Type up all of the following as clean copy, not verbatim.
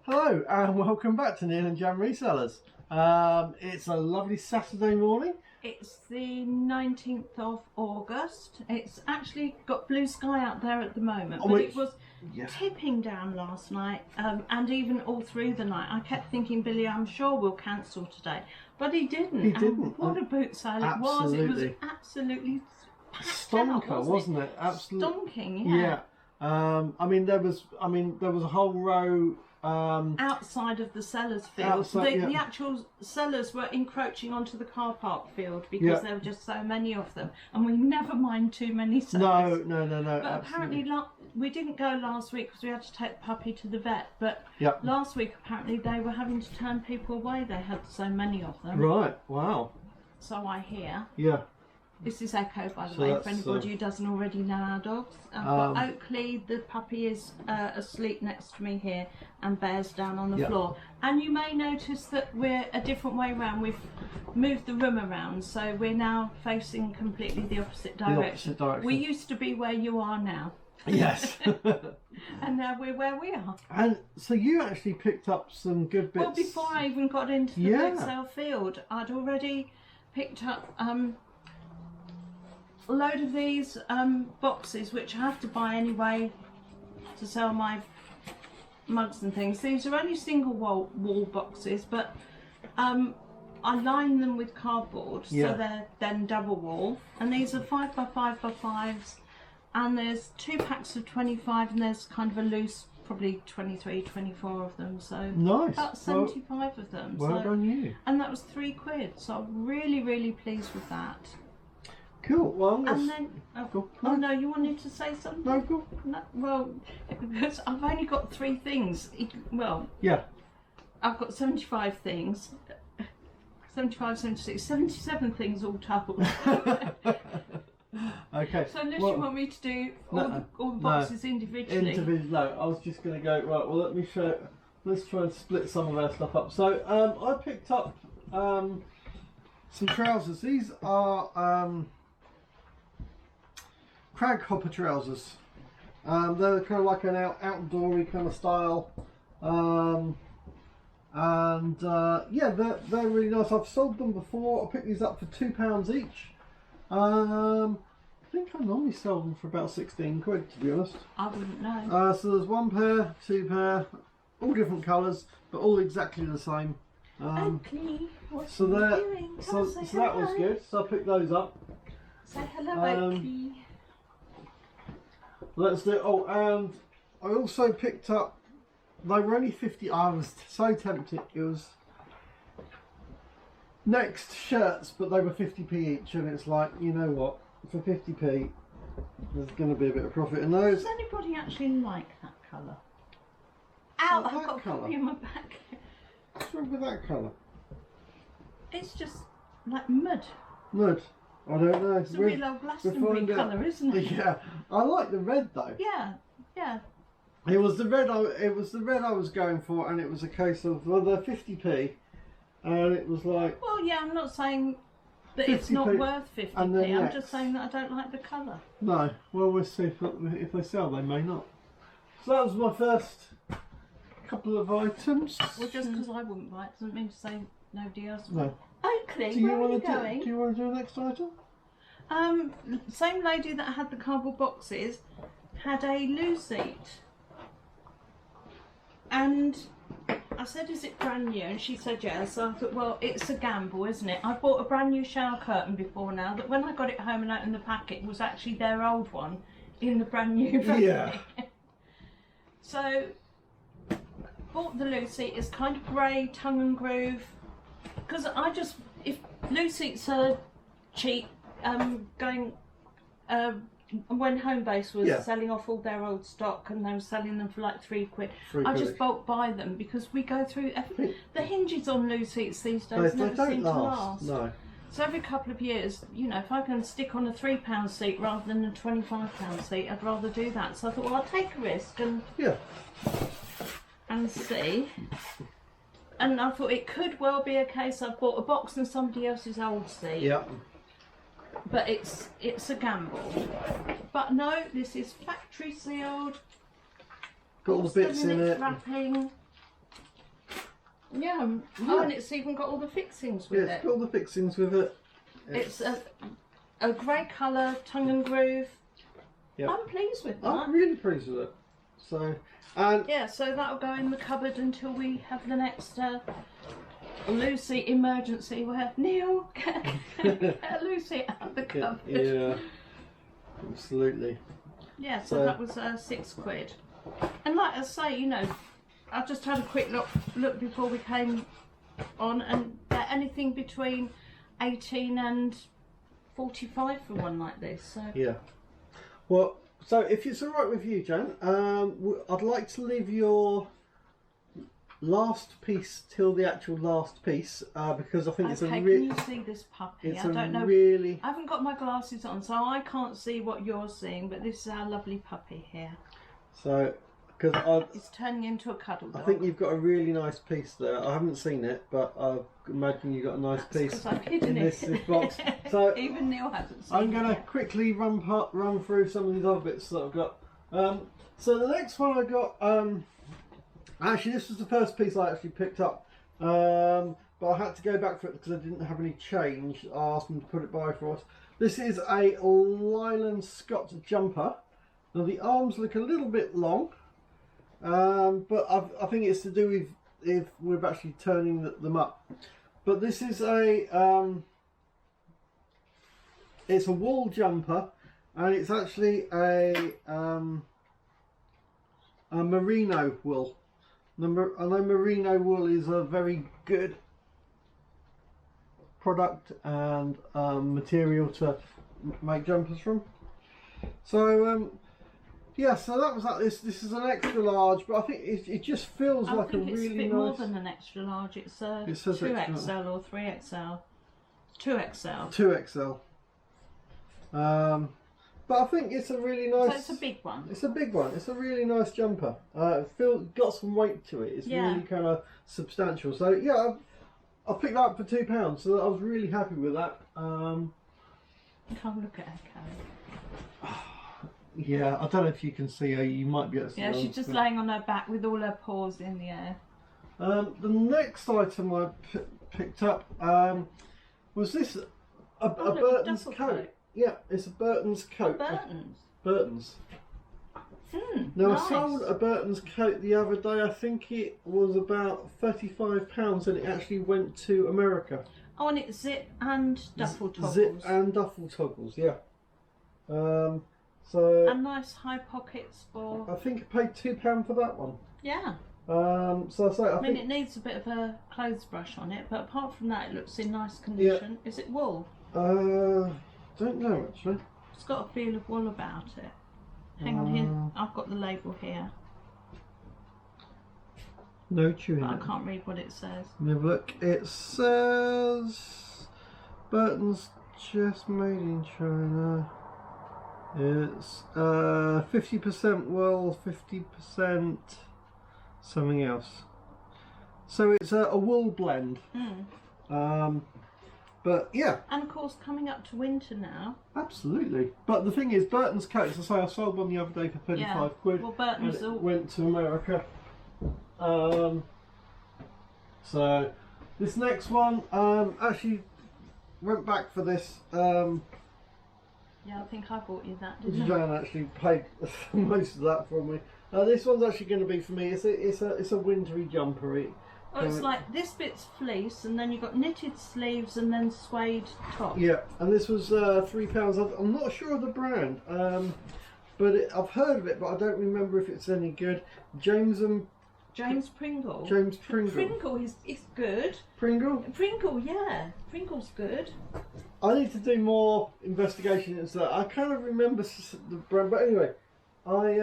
Hello and welcome back to Neil and Jam Resellers. It's a lovely Saturday morning. It's the 19th of August. It's actually got blue sky out there at the moment, but it was tipping down last night and even all through the night. I kept thinking, Billy, I'm sure we'll cancel today, but he didn't. He didn't. And what a boot sale it was. It was absolutely stonker, out, wasn't it? Absolutely stonking, yeah. I mean there was a whole row outside of the sellers field. The actual sellers were encroaching onto the car park field because there were just so many of them, and we never mind too many sellers. No. But apparently we didn't go last week because we had to take the puppy to the vet, but last week apparently they were having to turn people away. They had so many of them. Right, wow. So I hear. Yeah. This is Echo, by the way, for anybody who doesn't already know our dogs. I've got Oakley, the puppy is asleep next to me here, and Bear's down on the floor. And you may notice that we're a different way around. We've moved the room around, so we're now facing completely the opposite direction. We used to be where you are now. Yes. And now we're where we are. And so you actually picked up some good bits. Well, before I even got into the boot sale field, I'd already picked up a load of these boxes, which I have to buy anyway to sell my mugs and things. These are only single wall boxes, but I line them with cardboard, so they're then double wall. And these are 5x5x5s, and there's 2 packs of 25, and there's kind of a loose, probably 23, 24 of them. So nice. About 75 of them. Well done you. And that was £3. So I'm really pleased with that. Cool. Well, and then, oh no, you wanted to say something? No, go. No, well, because I've only got 3 things. Well, I've got 75 things. 75, 76, 77 things all told. Okay. So unless you want me to do all the boxes individually. No, I was just going to go, right, well let me show, let's try and split some of our stuff up. So I picked up some trousers. These are crag hopper trousers. They're kind of like an outdoory kind of style. Yeah, they're really nice. I've sold them before. I picked these up for £2 each. I think I normally sell them for about 16 quid, to be honest. I wouldn't know. So there's 1 pair, 2 pair, all different colours, but all exactly the same. Oakley, what so are you doing? So that was good. So I picked those up. Say hello, Oakley. Let's do it. Oh, and I also picked up, they were only 50, I was so tempted. It was Next shirts, but they were 50p each, and it's like, you know what, for 50p there's going to be a bit of profit in those. Does anybody actually like that colour? Ow, like I've got a copy in my back. What's wrong with that colour? It's just like mud. Mud? I don't know. It's a real old Glastonbury colour, isn't it? Yeah, I like the red though. Yeah, yeah. It was the red. It was the red I was going for, and it was a case of, well, they're 50p, and it was like. Well, yeah, I'm not saying that it's not worth 50p. I'm just saying that I don't like the colour. No. Well, we'll see if they sell. They may not. So that was my first couple of items. Well, just because I wouldn't buy it doesn't mean to say nobody else would. No. Oakley, where are you going? Do you want to do the next item? Same lady that had the cardboard boxes had a loo seat, and I said, is it brand new? And she said yes. So I thought, well, it's a gamble, isn't it? I bought a brand new shower curtain before now, that when I got it home and opened the packet was actually their old one in the brand new packet. Yeah. So bought the loo seat. It's kind of grey, tongue and groove, because if loo seats are cheap, when Homebase was selling off all their old stock and they were selling them for like £3, I just bulk buy them because we go through the hinges on loo seats these days never seem to last. No. So every couple of years, you know, if I can stick on a £3 seat rather than a £25 seat, I'd rather do that. So I thought, well, I'll take a risk and see. And I thought it could well be a case I've bought a box and somebody else's old seat. Yeah. But it's a gamble. But no, this is factory sealed. Got all the bits in it. Wrapping. Yeah. Oh, and it's even got all the fixings with it's it. got all the fixings with it. It's a grey colour, tongue and groove. Yep. I'm pleased with that. I'm really pleased with it. So, and yeah, so that'll go in the cupboard until we have the next Lucy emergency where Neil get Lucy out of the cupboard. yeah, absolutely. Yeah, so that was £6. And like I say, you know, I just had a quick look before we came on, and they're anything between 18 and 45 for one like this. So yeah. Well, so if it's all right with you, Jan, I'd like to leave your last piece till the actual last piece because I think it's a okay, really. can you see this puppy? It's I don't know. Really. I haven't got my glasses on, so I can't see what you're seeing. But this is our lovely puppy here. So, because It's turning into a cuddle dog. I think you've got a really nice piece there. I haven't seen it, but I imagine you've got a nice That's piece 'cause I've hidden in it. this box. So even Neil hasn't seen I'm it going to yet. quickly run through some of these other bits that I've got. So the next one I got, actually this was the first piece I actually picked up, but I had to go back for it because I didn't have any change. I asked them to put it by for us. This is a Leyland Scott jumper. Now the arms look a little bit long, but I think it's to do with if we're actually turning them up. But this is it's a wool jumper, and it's actually a merino wool. I know merino wool is a very good product and material to make jumpers from. So yeah, so that was that. This is an extra large, but I think it just feels like a really nice. I think it's a bit more than an extra large. It's a It says 2XL or 3XL. 2XL. 2XL. But I think it's a really nice. So it's a big one. It's a big one. It's a really nice jumper. Got some weight to it. It's really kind of substantial. So yeah, I picked that up for £2. So I was really happy with that. Come look at her, Carrie. Yeah, I don't know if you can see her. You might be able to see her. Yeah, she's just laying on her back with all her paws in the air. The next item I picked up was this a Burton's coat. Yeah, it's a Burton's coat. Burton's. Now nice. I sold a Burton's coat the other day. I think it was about £35, and it actually went to America. Oh, and it's zip and duffel toggles. Zip and duffel toggles, yeah. So and nice high pockets for. I think I paid £2 for that one. Yeah. So I say I mean, it needs a bit of a clothes brush on it, but apart from that, it looks in nice condition. Yeah. Is it wool? Don't know actually. It's got a feel of wool about it. Hang on here. I've got the label here. No chewing. But I can't read what it says. Have a look. It says Burton's just made in China. It's 50% wool, 50% something else. So it's a wool blend. But yeah. And of course, coming up to winter now. Absolutely. But the thing is, Burton's coats, as I say, I sold one the other day for 35 quid. Well, Burton's and it went to America. So this next one, actually went back for this. Yeah, I think I bought you that, didn't I? Jan actually paid most of that for me. This one's actually going to be for me. It's a wintry jumper. It's like this bit's fleece, and then you've got knitted sleeves, and then suede top. Yeah, and this was £3. I'm not sure of the brand, but I've heard of it, but I don't remember if it's any good. James Pringle. James Pringle. Pringle is good. Pringle? Pringle, yeah. Pringle's good. I need to do more investigation into that. I kind of remember the brand, but anyway, I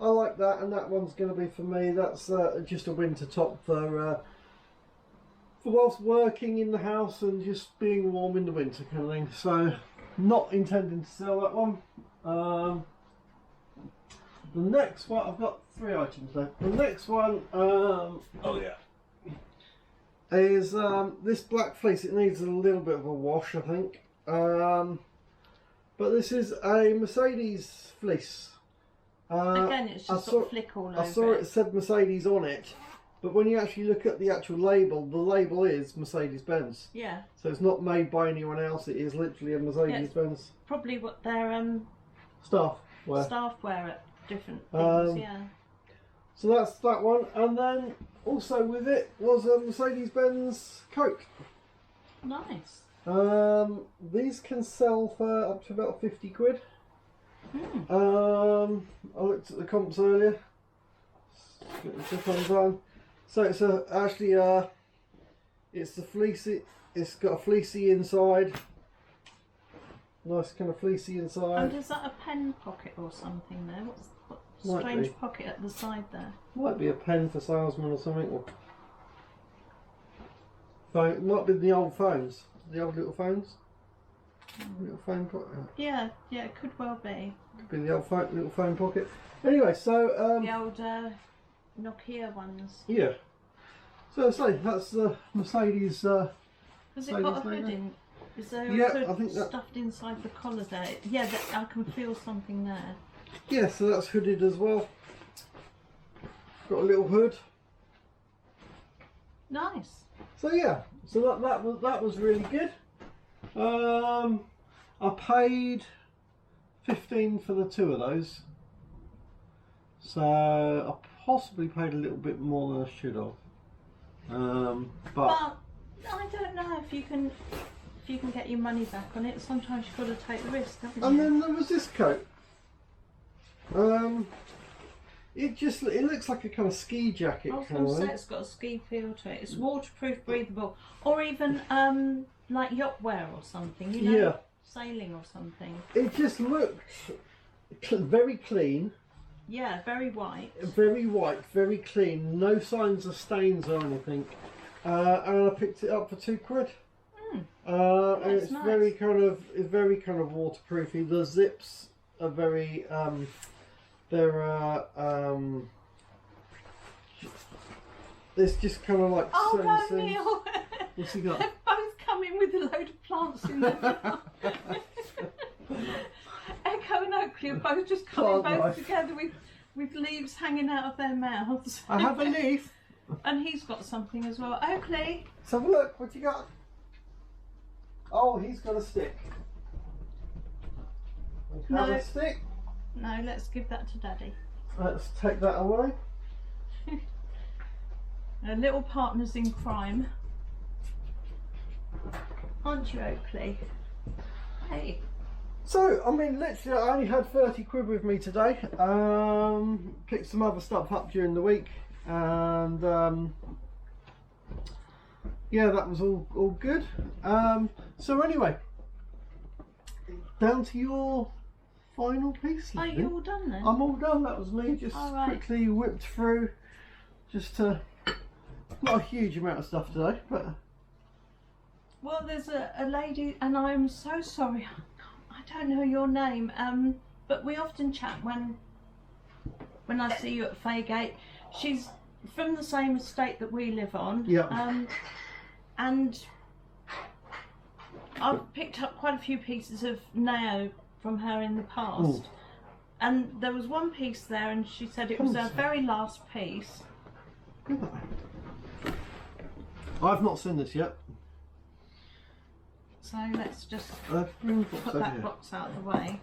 like that, and that one's going to be for me. That's just a winter top for whilst working in the house and just being warm in the winter kind of thing. So, not intending to sell that one. The next one, I've got 3 items left. The next one, is this black fleece. It needs a little bit of a wash, I think. But this is a Mercedes fleece. Again, it's just got flick all over. I saw it said Mercedes on it, but when you actually look at the actual label, the label is Mercedes-Benz. Yeah. So it's not made by anyone else. It is literally a Mercedes-Benz. Probably what their Staff wear. staff wear at different things. Yeah. So that's that one, and then also with it was a Mercedes-Benz coat. Nice. These can sell for up to about 50 quid. Mm. I looked at the comps earlier. Get the tip undone. So it's it's the fleecy. It's got a fleecy inside. Nice kind of fleecy inside. And is that a pen pocket or something there? What Might strange be. pocket at the side there? Might be a pen for salesman or something. Or phone. It might be the old phones. The old little phones. Little phone pocket. Yeah, it could well be. Could be the old phone, little phone pocket. Anyway, so The old Nokia ones. yeah. So I say that's the Mercedes. Has it got a hood in? Is there a hood I think that, stuffed inside the collar there? Yeah, I can feel something there. yeah, so that's hooded as well. Got a little hood. Nice. So yeah, so that was really good. I paid 15 for the two of those. So I possibly paid a little bit more than I should have. But I don't know if you can get your money back on it. Sometimes you've got to take the risk, haven't you? and then there was this coat. It looks like a kind of ski jacket. I was kind going of to say thing. it's got a ski feel to it. It's waterproof, breathable, or even like yacht wear or something. You know, Yeah. sailing or something. It just looked very clean. Yeah, very white. Very white, very clean, no signs of stains or anything, and I picked it up for £2. And it's nice. very kind of waterproofy. The zips are very it's just kind of like Oh certain no, things. Neil! What's he got? They've both come in with a load of plants in their mouth. Echo and Oakley are both just coming Plant both life. together with leaves hanging out of their mouths. I have a leaf. And he's got something as well. Oakley! Let's have a look. What you got? Oh, he's got a stick. We have No. a stick. No, let's give that to Daddy. Let's take that away. Little partners in crime. Aren't you, Oakley? Hey. So, I mean, literally, I only had 30 quid with me today. Picked some other stuff up during the week, and yeah, that was all good. So anyway, down to your final piece. Are Lily. you all done then? I'm all done. That was me. Just All right. quickly whipped through. Just not a huge amount of stuff today, but Well, there's a lady, and I'm so sorry, I don't know your name, but we often chat when I see you at Faygate. She's from the same estate that we live on. Yeah. And I've picked up quite a few pieces of Nao from her in the past. Ooh. And there was one piece there, and she said it was her very last piece. I've not seen this yet. So let's just Bring the box put over that here. box out of the way.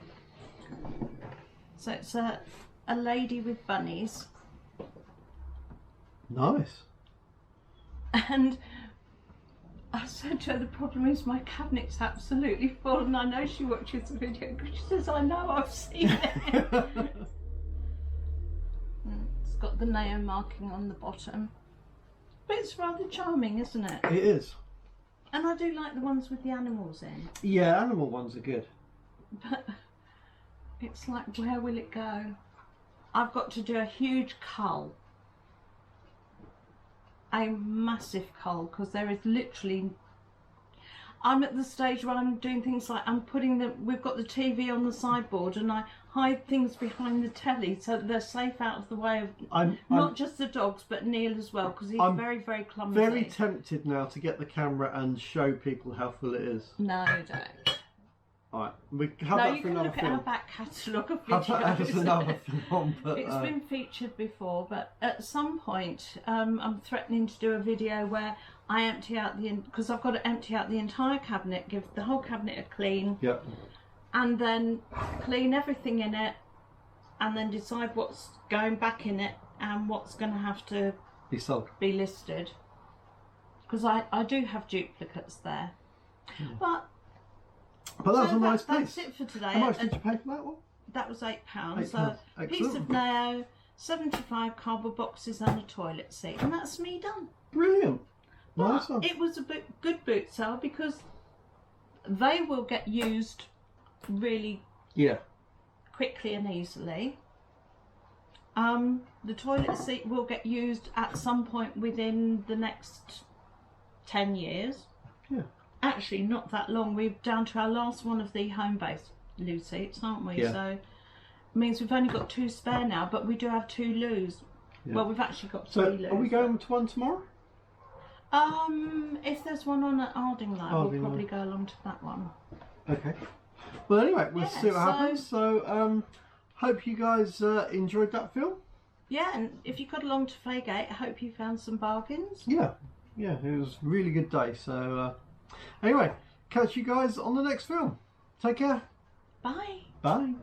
So it's a lady with bunnies, Nice. and I said to her, the problem is my cabinet's absolutely full, and I know she watches the video because she says, I know, I've seen it. It's got the Nao marking on the bottom, but it's rather charming, isn't it? It is. And I do like the ones with the animals in, Yeah, animal ones are good. but it's like, where will it go? I've got to do a huge cull, a massive cull, because there is literally, I'm at the stage where I'm doing things like we've got the TV on the sideboard, and I hide things behind the telly so that they're safe out of the way of not just the dogs but Neil as well, because he's I'm very, very clumsy. Very tempted now to get the camera and show people how full it is. No, don't. Alright, we have No, that you for can another look at film. our back catalogue of Have that as videos. another film. But, It's been featured before, but at some point I'm threatening to do a video where I empty out because I've got to empty out the entire cabinet, give the whole cabinet a clean, yeah. and then clean everything in it, and then decide what's going back in it and what's going to have to Be sold. be listed. Because I do have duplicates there. But that's so a nice that's piece. it for today. How much did you pay for that one? That was £8. £8. So a piece Excellent. of nail, 75 cardboard boxes and a toilet seat, and that's me done. Brilliant. Nice But one. it was a good boot sale because they will get used really Yeah. quickly and easily. The toilet seat will get used at some point within the next 10 years. Yeah. Actually, not that long. We're down to our last one of the home-based loo seats, aren't we? Yeah. So it means we've only got 2 spare now, but we do have 2 loos. Yeah. Well, we've actually got 3 So, loos. are we going to one tomorrow? If there's one on at Ardingly, we'll Ardingly. probably go along to that one. Okay. Well, anyway, we'll Yeah, see what so- happens. So, hope you guys enjoyed that film. Yeah, and if you got along to Faygate, I hope you found some bargains. Yeah. Yeah, it was a really good day. So, anyway, catch you guys on the next film. Take care. Bye. Bye.